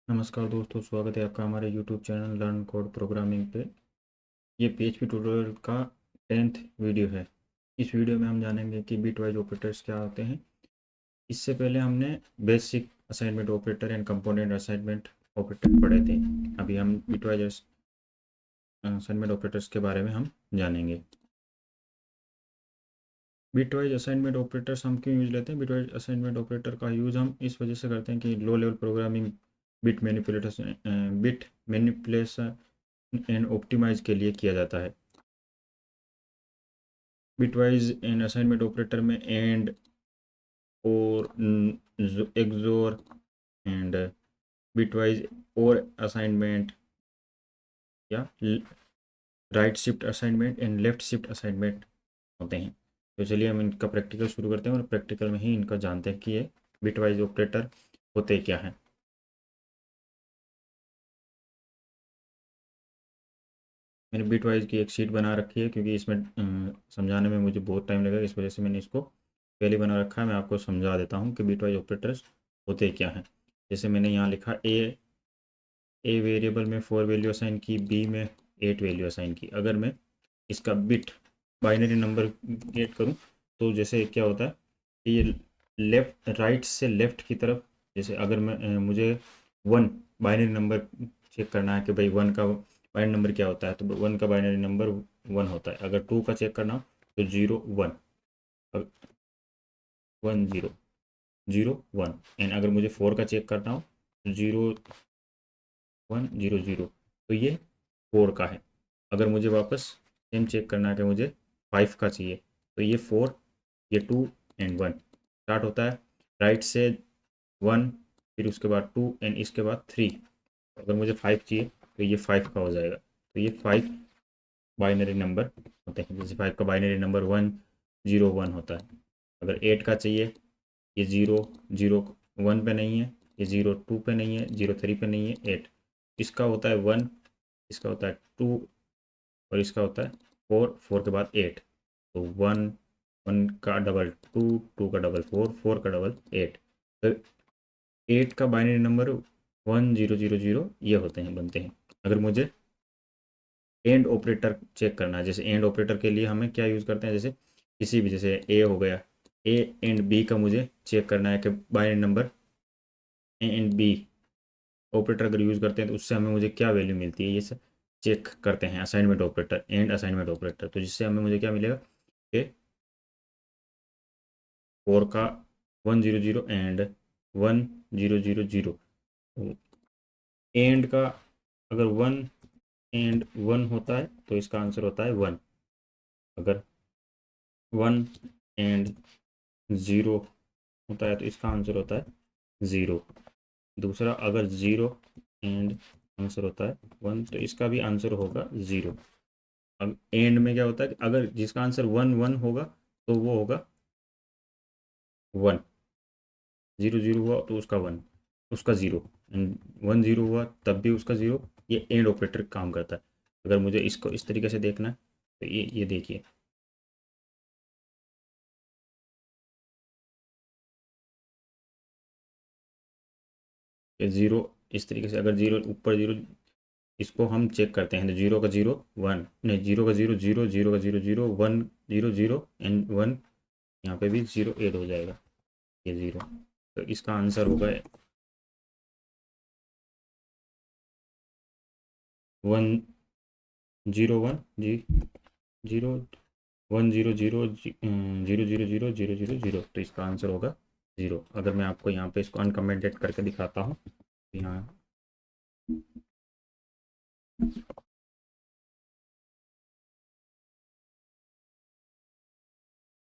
नमस्कार दोस्तों, स्वागत है आपका हमारे YouTube channel learn code programming पे। ये PHP ट्यूटोरियल का 10th वीडियो है। इस वीडियो में हम जानेंगे कि बिटवाइज ऑपरेटर्स क्या होते हैं। इससे पहले हमने basic assignment operator and component assignment operator पढ़े थे। अभी हम बिटवाइज असाइनमेंट ऑपरेटर्स के बारे में हम जानेंगे। बिटवाइज असाइनमेंट ऑपरेटर्स हम क्यों यूज लेते हैं? बिटवाइज असाइनमेंट ऑपरेटर का यूज़ हम इस वजह से करते हैं कि low level programming bit manipulation and optimise के लिए किया जाता है। बिटवाइज एंड असाइनमेंट ऑपरेटर में and or XOR and bitwise or assignment या right shift assignment and left shift assignment होते हैं। तो चलिए हम इनका प्रैक्टिकल शुरू करते हैं और प्रैक्टिकल में ही इनका जानते हैं कि ये बिटवाइज ऑपरेटर होते क्या हैं। मैंने बिटवाइज की एक शीट बना रखी है क्योंकि इसमें समझाने में मुझे बहुत टाइम लगेगा, इस वजह से मैंने इसको पहले बना रखा है। मैं आपको समझा देता हूँ कि बिटवाइज ऑपरेटर्स होते क्या हैं। जैसे मैंने यहाँ लिखा ए वेरिएबल में 4 वैल्यू असाइन की, बी में 8 वैल्यू असाइन की। अगर मैं इसका बिट बाइनरी नंबर गेट करूँ तो जैसे क्या होता है, ये लेफ्ट राइट से लेफ्ट की तरफ, जैसे अगर मैं मुझे वन बाइनरी नंबर चेक करना है कि भाई वन का बाइनरी नंबर क्या होता है, तो वन का बाइनरी नंबर वन होता है। अगर टू का चेक करना हो तो zero one, one zero, zero one. And अगर मुझे फोर का चेक करना हो तो जीरो वन जीरो जीरो, तो ये फोर का है। अगर मुझे वापस सेम चेक करना है कि मुझे फाइव का चाहिए, तो ये फोर, ये टू एंड वन। स्टार्ट होता है राइट से वन, फिर उसके बाद टू एंड इसके बाद थ्री। अगर मुझे फाइव चाहिए तो ये फाइव का हो जाएगा। तो ये फाइव बाइनरी नंबर होते हैं। जैसे फाइव का binary number one zero one होता है। अगर एट का चाहिए, ये जीरो जीरो वन पे नहीं है, ये जीरो टू पे नहीं है, जीरो थ्री पे नहीं है, एट। इसका होता है वन, इसका होता है टू और इसका होता है फोर, फोर के बाद एट। तो वन, वन का डबल टू, टू का डबल फोर, फोर का डबल एट। तो एट का binary number one zero zero zero ये होते हैं, बनते हैं। अगर मुझे एंड ऑपरेटर चेक करना है, जैसे एंड ऑपरेटर के लिए हमें क्या यूज़ करते हैं, जैसे किसी भी, जैसे ए हो गया, ए एंड बी का मुझे चेक करना है कि binary number A and B operator अगर यूज़ करते हैं तो उससे हमें मुझे क्या वैल्यू मिलती है, ये सब चेक करते हैं assignment operator, and assignment operator. तो जिससे हमें मुझे क्या मिलेगा कि फोर का one zero zero and one zero zero zero. And का अगर वन एंड वन होता है तो इसका आंसर होता है वन। अगर वन एंड ज़ीरो होता है तो इसका आंसर होता है ज़ीरो। दूसरा, अगर ज़ीरो एंड आंसर होता है वन तो इसका भी आंसर होगा ज़ीरो। अब एंड में क्या होता है कि अगर जिसका आंसर वन वन होगा तो वो होगा वन, जीरो जीरो हुआ तो उसका वन, उसका ज़ीरो। एंड वन ज़ीरो हुआ तब भी उसका ज़ीरो। ये एंड ऑपरेटर काम करता है। अगर मुझे इसको इस तरीके से देखना है तो ये देखिए, कि ज़ीरो इस तरीके से, अगर ज़ीरो ऊपर ज़ीरो, इसको हम चेक करते हैं तो जीरो का जीरो वन, नहीं जीरो का जीरो जीरो, जीरो का zero zero, one zero zero and one. यहाँ पे भी जीरो एड हो जाएगा, ये ज़ीरो। तो इसका आंसर होगा वन जीरो वन जी, zero one zero zero zero zero zero zero zero zero. तो इसका आंसर होगा ज़ीरो। अगर मैं आपको यहाँ पे इसको अनकमेंटेड करके दिखाता हूँ तो यहाँ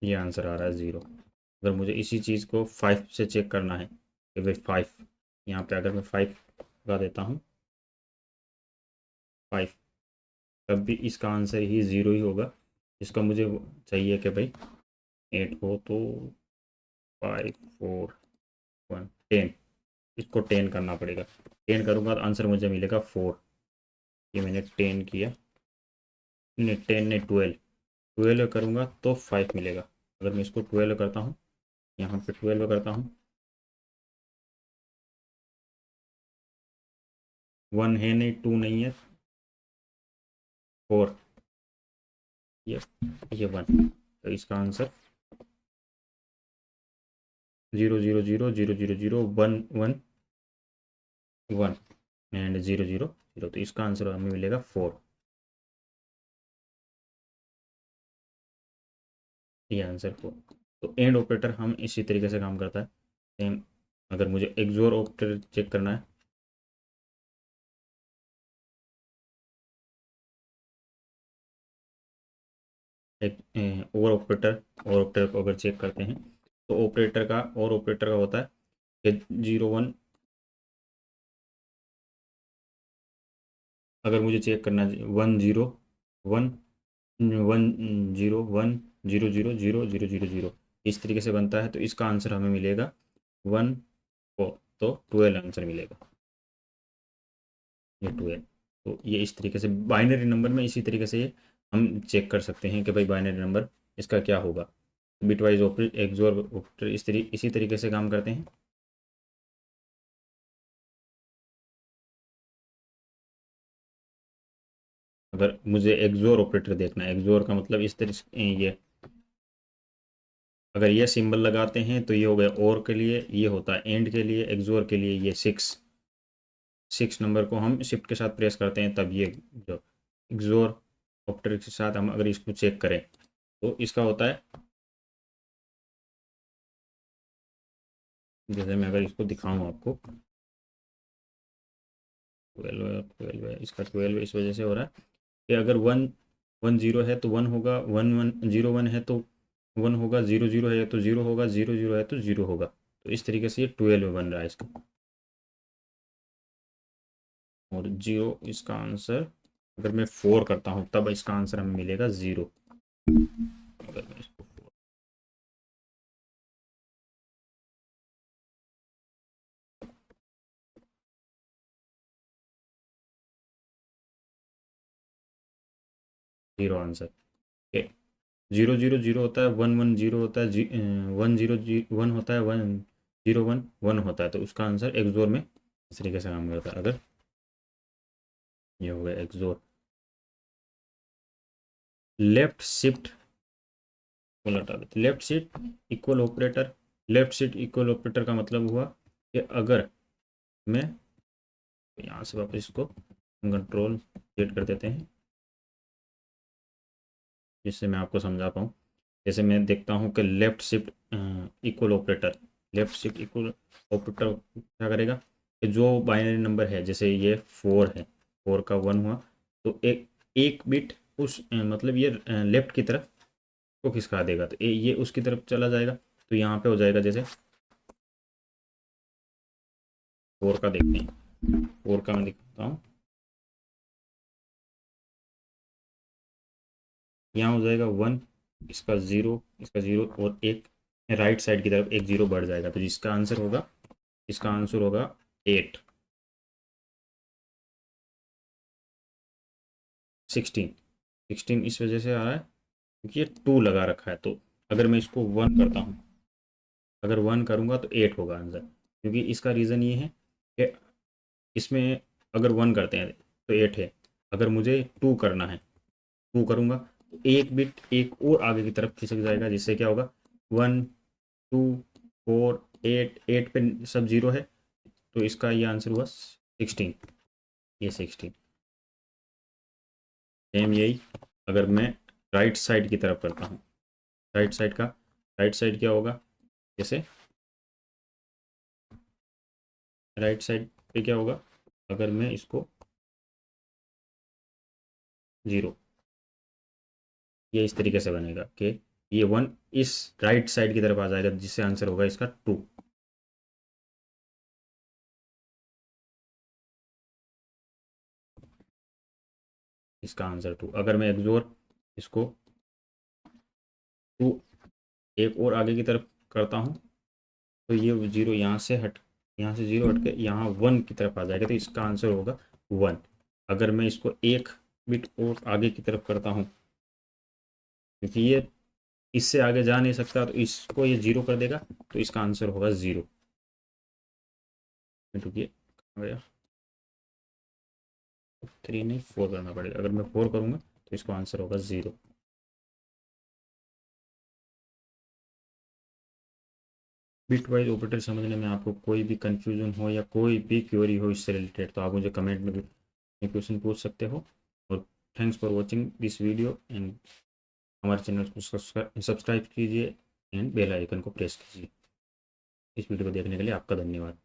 ये आंसर आ रहा है ज़ीरो। अगर मुझे इसी चीज़ को फाइव से चेक करना है कि भाई फाइव, यहाँ पे अगर मैं फाइव लगा देता हूँ, फाइव, तब भी इसका आंसर ही ज़ीरो ही होगा। इसका मुझे चाहिए कि भाई एट हो तो फाइव फोर वन टेन, इसको टेन करना पड़ेगा। टेन करूँगा तो आंसर मुझे मिलेगा फोर। ये मैंने टेन किया, नहीं टेन नहीं ट्वेल्व, ट्वेल्व करूँगा तो फाइव मिलेगा। अगर मैं इसको ट्वेल्व करता हूँ, यहाँ पे ट्वेल्व करता हूँ, 1 है नहीं, 2 नहीं है, 4, ये 1। तो इसका आंसर 0 0 0 0 0 0 1 1 1 एंड 0 0 0। तो इसका आंसर हमें मिलेगा 4। ये आंसर 4। तो एंड ऑपरेटर हम इसी तरीके से काम करता है सेम। अगर मुझे एक्सोर ऑपरेटर चेक करना है, एक और ऑपरेटर को अगर चेक करते हैं तो ऑपरेटर का होता है कि 0 1। अगर मुझे चेक करना है 1 0 1 1 0 1 0 0 0 0 0 0, इस तरीके से बनता है। तो इसका आंसर हमें मिलेगा 1 4। तो 12 आंसर मिलेगा, ये 12। तो ये इस तरीके से बाइनरी नंबर में इसी तरीके से हम चेक कर सकते हैं कि भाई बाइनरी नंबर इसका क्या होगा। बिटवाइज ऑपरेटर, एक्सोर ऑपरेटर इसी तरीके से काम करते हैं। अगर मुझे एक्सोर ऑपरेटर देखना है, एक्सोर का मतलब इस तरीके से ये, अगर ये सिंबल लगाते हैं तो ये हो गया और के लिए, ये होता है एंड के लिए, एक्सोर के लिए ये 6 नंबर को हम शिफ्ट के साथ प्रेस करते हैं, तब ये जो एक्सोर ऑपरेटर के साथ हम अगर इसको चेक करें तो इसका होता है, जैसे मैं अगर इसको दिखाऊं आपको, 12 है, 12 है, इसका 12 इस वजह से हो रहा है कि अगर 1 1 0 है तो 1 होगा, 1 1 0 1 है तो 1 होगा, 0 0 है तो 0 होगा, 0 0 है तो 0 होगा। तो इस तरीके से ये 12 बन रहा है इसका। और 0 इसका आंसर, अगर मैं 4 करता हूँ तब इसका आंसर हमें मिलेगा 0। अगर मैं इसको 0 आंसर, 0 0 0 होता है, 1 1 0 होता है, 1 0 1 होता है, 1 0 1 1 होता है। तो उसका आंसर एक्सोर में इस तरीके से काम करता है। अगर ये हो गया एक्सोर, लेफ्ट शिफ्ट को हटा देते, left shift equal operator. Left shift equal operator का मतलब हुआ कि अगर मैं यहाँ से वापस इसको कंट्रोल सेट कर देते हैं जिससे मैं आपको समझा पाऊँ। जैसे मैं देखता हूँ कि left shift equal operator, left shift equal operator क्या करेगा कि जो बाइनरी नंबर है, जैसे ये 4 है, 4 का 1 हुआ, तो एक एक बिट उस मतलब ये लेफ्ट की तरफ को खिसका देगा, तो ये उसकी तरफ चला जाएगा। तो यहाँ पे हो जाएगा, जैसे 4 का देखते हैं, 4 का मैं दिखाता हूँ, यहाँ हो जाएगा 1, इसका 0, इसका 0 और एक राइट साइड की तरफ एक 0 बढ़ जाएगा। तो जिसका आंसर होगा, इसका आंसर होगा 8 16। 16 इस वजह से आ रहा है क्योंकि ये 2 लगा रखा है। तो अगर मैं इसको 1 करता हूँ, अगर 1 करूँगा तो 8 होगा आंसर, क्योंकि इसका रीज़न ये है कि इसमें अगर 1 करते हैं तो 8 है, अगर मुझे 2 करना है, 2 करूँगा तो एक बिट एक और आगे की तरफ खिसक जाएगा, जिससे क्या होगा 1 2 4 8, 8 पे सब 0 है। तो इसका ये आंसर हुआ 16, ये 16। सेम यही अगर मैं राइट साइड की तरफ करता हूँ, राइट साइड क्या होगा, जैसे राइट साइड पे क्या होगा, अगर मैं इसको 0, ये इस तरीके से बनेगा कि ये 1 इस राइट साइड की तरफ आ जाएगा, जिससे आंसर होगा इसका 2। इसका आंसर 2। अगर मैं एक्सोर इसको 2 एक और आगे की तरफ करता हूँ तो ये 0 यहाँ से हट, यहाँ से 0 हट के यहाँ 1 की तरफ आ जाएगा, तो इसका आंसर होगा 1। अगर मैं इसको एक बिट और आगे की तरफ करता हूँ, क्योंकि ये इससे आगे जा नहीं सकता, तो इसको ये 0 कर देगा, तो इसका आंसर होगा 0। रुकिए, 3 नहीं 4 करना पड़ेगा। अगर मैं 4 करूँगा तो इसका आंसर होगा 0। बिट वाइज ऑपरेटर समझने में आपको कोई भी कन्फ्यूजन हो या कोई भी क्वेरी हो इससे रिलेटेड तो आप मुझे कमेंट में भी क्वेश्चन पूछ सकते हो। और thanks for watching this video and हमारे चैनल को सब्सक्राइब कीजिए एंड बेल आइकन को प्रेस कीजिए। इस वीडियो को देखने के लिए आपका धन्यवाद।